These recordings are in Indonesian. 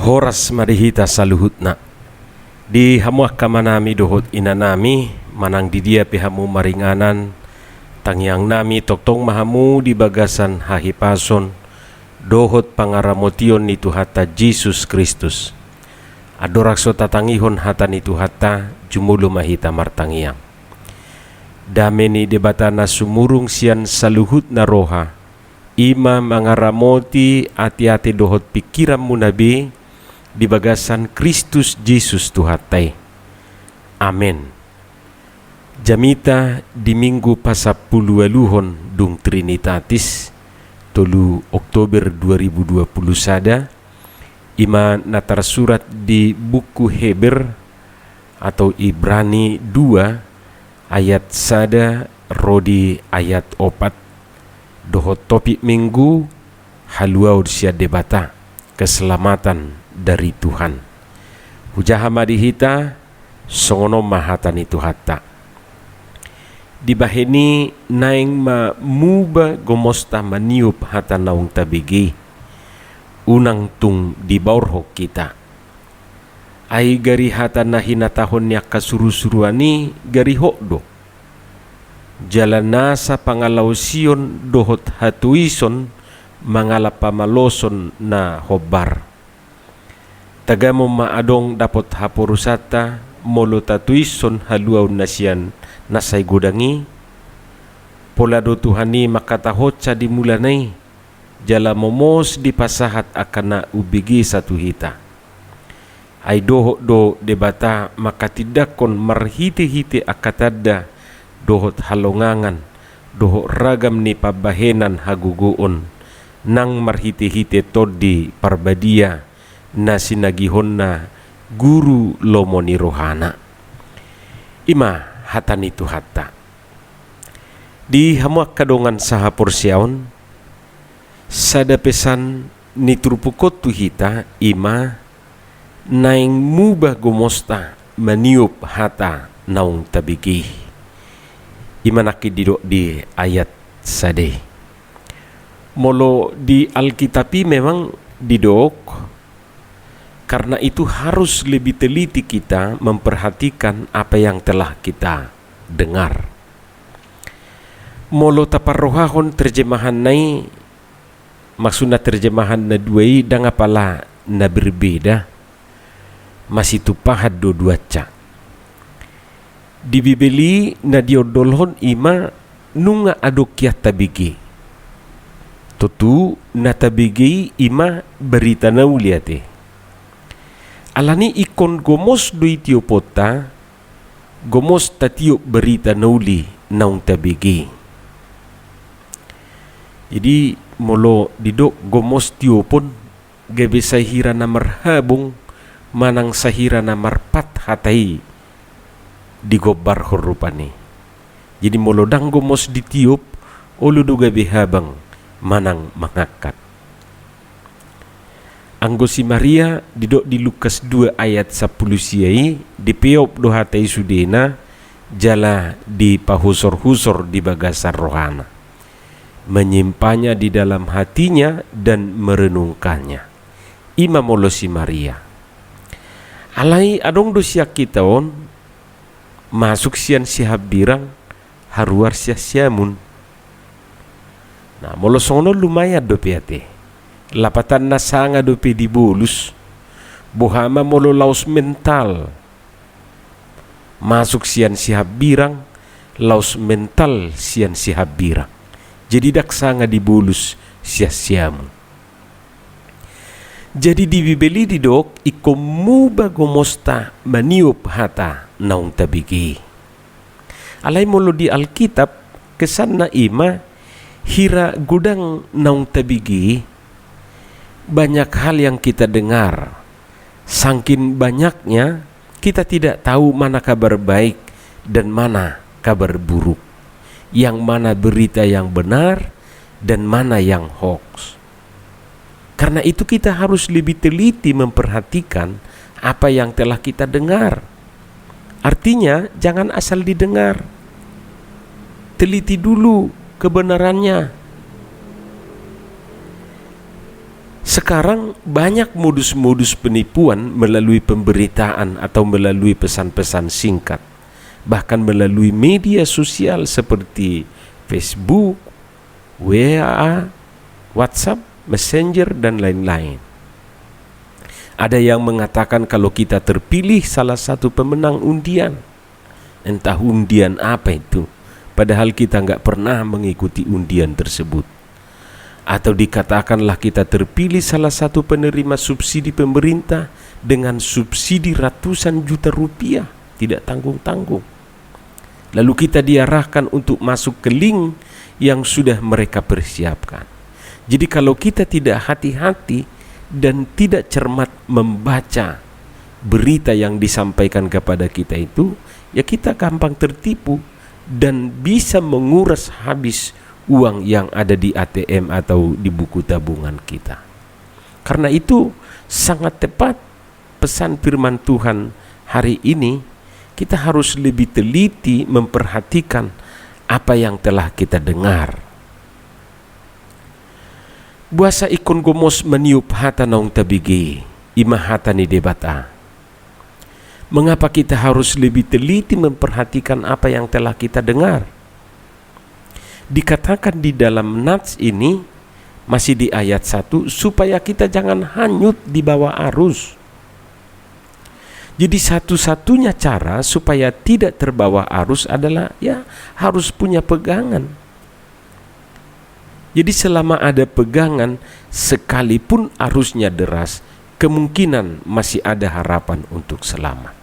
Horas marihita saluhutna di hamuah kamanami dohot inanami manang di dia pihamu maringanan tangyang nami toktong mahamu di bagasan hahipason dohot pangaramotion ni Tuhata Jesus Kristus adorakso tatangihon hata ni Tuhata jumulu mahita martangiang dameni debatana sumurung sian saluhut na roha ima mangaramoti ati-ati dohot pikiran munabi di bagasan Kristus Jesus Tuhatai. Amin. Jamita di minggu pasapulualuhon dung Trinitatis tolu Oktober 2020 sada ima natar surat di buku Heber atau Ibrani 2 ayat sada rodi ayat 4 dohot topik minggu haluaud sia debata keselamatan dari Tuhan. Hujaha madihita songono mahatan itu hatta. Dibaheni naing ma muba gomosta maniup hata naung tabigi. Unang tung di baurho kita. Ai gari hata nahina tahun yak kasuru-suruani gari hokdo. Jalan nasa pangalausion dohot hatuison mangalapamaloson na hobar. Tagamo maadong dapat hapurusata molo tatuison haluaw nasian nasay gudangi polado Tuhani makatahot sa dimulanay jala momos dipasahat akana ubigi sa tuhita ay dohot do debata makatidakon marhiti-hiti akatada dohot halongangan dohot ragam ni pabahenan haguguon nang marhiti-hiti todi parbadia na sinagihon na guru lomoni rohana ima hatan itu hatta di hamuak kadongan saha porsyaon sada pesan ni turpukot tuhita ima naing mubah gomosta maniup hata naung tabigi ima nakididok di ayat sade molo di Alkitabi memang didok. Karena itu harus lebih teliti kita memperhatikan apa yang telah kita dengar. Molo taparrohahon terjemahan nai maksudnya terjemahan na duai dan apalah na berbeda masih tupahad dua ca. Di Bibeli na diodolhon ima nunga adokyah tabigi. Tutu na tabigi ima berita nauliate. Alani ikon gomos dui tiopota gomos tatiup berita nauli naung tabigi. Jadi molo didok gomos tiopon gabe sahira na marhabung manang sahira na marpat hatai digobar horupani. Jadi molo dang gomos ditiup ulu gabe habang manang mangakat. Anggo si Maria didok di Lukas 2 ayat 10 siai dipeop dohatai sudena jala di pahusor-husor di bagasan rohana menyimpannya di dalam hatinya dan merenungkannya ima molo si Maria alai adong dosia kita on masuk sian sihab dirang haruar sia-siamun nah molo sono lumayan do piate lapatan na sanga dope di bolus bohama molo laos mental masuk sian sihab birang laos mental sian sihab birang jadi dak sanga di bolus sia-siamu jadi di Bibeli didok ikomu bagomosta maniup hata naung tabigi alai molo di Alkitab kesan na ima hira gudang naung tabigi banyak hal yang kita dengar. Sangkin banyaknya kita tidak tahu mana kabar baik dan mana kabar buruk. Yang mana berita yang benar dan mana yang hoax. Karena itu kita harus lebih teliti memperhatikan apa yang telah kita dengar. Artinya jangan asal didengar. Teliti dulu kebenarannya. Sekarang banyak modus-modus penipuan melalui pemberitaan atau melalui pesan-pesan singkat, bahkan melalui media sosial seperti Facebook, WA, WhatsApp, Messenger, dan lain-lain. Ada yang mengatakan kalau kita terpilih salah satu pemenang undian, entah undian apa itu, padahal kita nggak pernah mengikuti undian tersebut. Atau dikatakanlah kita terpilih salah satu penerima subsidi pemerintah dengan subsidi ratusan juta rupiah, tidak tanggung-tanggung. Lalu kita diarahkan untuk masuk ke link yang sudah mereka persiapkan. Jadi kalau kita tidak hati-hati dan tidak cermat membaca berita yang disampaikan kepada kita itu, ya kita gampang tertipu dan bisa menguras habis uang yang ada di ATM atau di buku tabungan kita. Karena itu sangat tepat pesan firman Tuhan hari ini, kita harus lebih teliti memperhatikan apa yang telah kita dengar. Buasa ikon gomos meniup hata naung tabigi, ima hata ni debata. Mengapa kita harus lebih teliti memperhatikan apa yang telah kita dengar? Dikatakan di dalam nats ini, masih di ayat 1, supaya kita jangan hanyut di bawah arus. Jadi satu-satunya cara supaya tidak terbawa arus adalah ya harus punya pegangan. Jadi selama ada pegangan, sekalipun arusnya deras, kemungkinan masih ada harapan untuk selamat.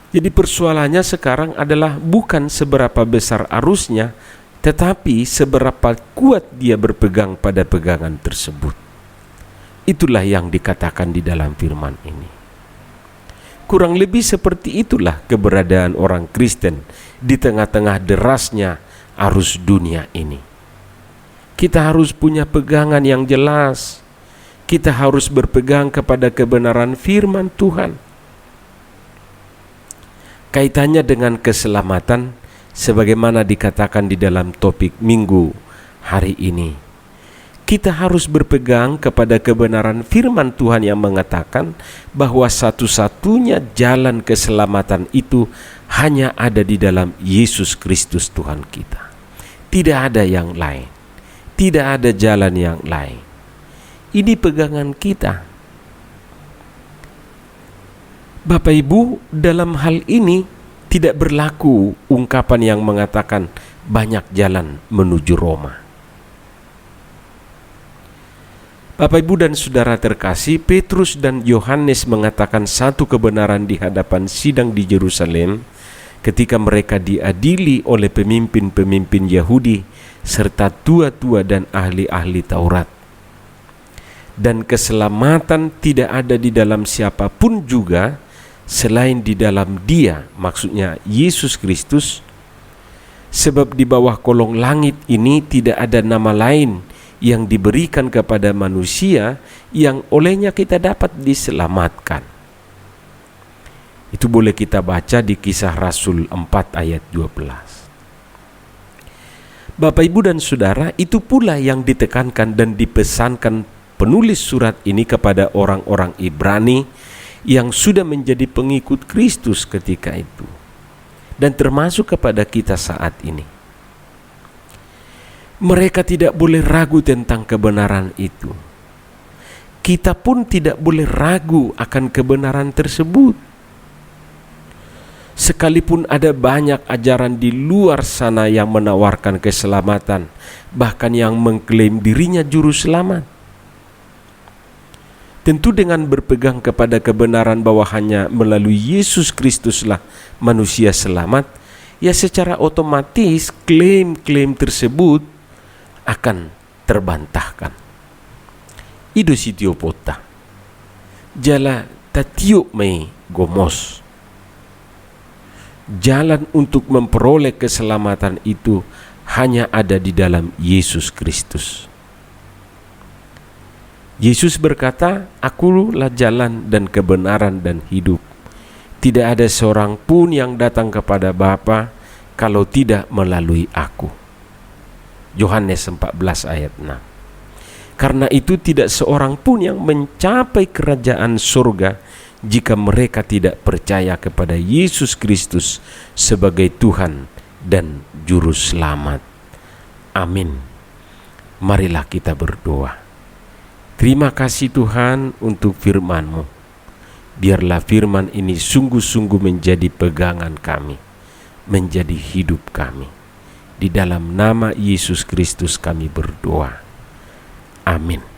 Jadi persoalannya sekarang adalah bukan seberapa besar arusnya, tetapi seberapa kuat dia berpegang pada pegangan tersebut. Itulah yang dikatakan di dalam firman ini. Kurang lebih seperti itulah keberadaan orang Kristen di tengah-tengah derasnya arus dunia ini. Kita harus punya pegangan yang jelas. Kita harus berpegang kepada kebenaran firman Tuhan. Kaitannya dengan keselamatan sebagaimana dikatakan di dalam topik minggu hari ini. Kita harus berpegang kepada kebenaran firman Tuhan yang mengatakan bahwa satu-satunya jalan keselamatan itu hanya ada di dalam Yesus Kristus Tuhan kita. Tidak ada yang lain. Tidak ada jalan yang lain. Ini pegangan kita. Bapak Ibu, dalam hal ini tidak berlaku ungkapan yang mengatakan banyak jalan menuju Roma. Bapak Ibu dan Saudara terkasih, Petrus dan Yohanes mengatakan satu kebenaran di hadapan sidang di Yerusalem ketika mereka diadili oleh pemimpin-pemimpin Yahudi serta tua-tua dan ahli-ahli Taurat. Dan keselamatan tidak ada di dalam siapapun juga selain di dalam Dia, maksudnya Yesus Kristus, sebab di bawah kolong langit ini tidak ada nama lain yang diberikan kepada manusia yang olehnya kita dapat diselamatkan. Itu boleh kita baca di Kisah Rasul 4 ayat 12. Bapak Ibu dan Saudara, itu pula yang ditekankan dan dipesankan penulis surat ini kepada orang-orang Ibrani yang sudah menjadi pengikut Kristus ketika itu, dan termasuk kepada kita saat ini. Mereka tidak boleh ragu tentang kebenaran itu. Kita pun tidak boleh ragu akan kebenaran tersebut. Sekalipun ada banyak ajaran di luar sana yang menawarkan keselamatan, bahkan yang mengklaim dirinya juru selamat. Tentu dengan berpegang kepada kebenaran bahwa hanya melalui Yesus Kristuslah manusia selamat, ya secara otomatis klaim-klaim tersebut akan terbantahkan. Ido sitio pota. Jala tatiuk mei gomos. Jalan untuk memperoleh keselamatan itu hanya ada di dalam Yesus Kristus. Yesus berkata, "Akulah jalan dan kebenaran dan hidup. Tidak ada seorang pun yang datang kepada Bapa kalau tidak melalui aku." Yohanes 14 ayat 6. Karena itu tidak seorang pun yang mencapai kerajaan surga jika mereka tidak percaya kepada Yesus Kristus sebagai Tuhan dan Juru Selamat. Amin. Marilah kita berdoa. Terima kasih Tuhan untuk firman-Mu. Biarlah firman ini sungguh-sungguh menjadi pegangan kami, menjadi hidup kami. Di dalam nama Yesus Kristus kami berdoa. Amin.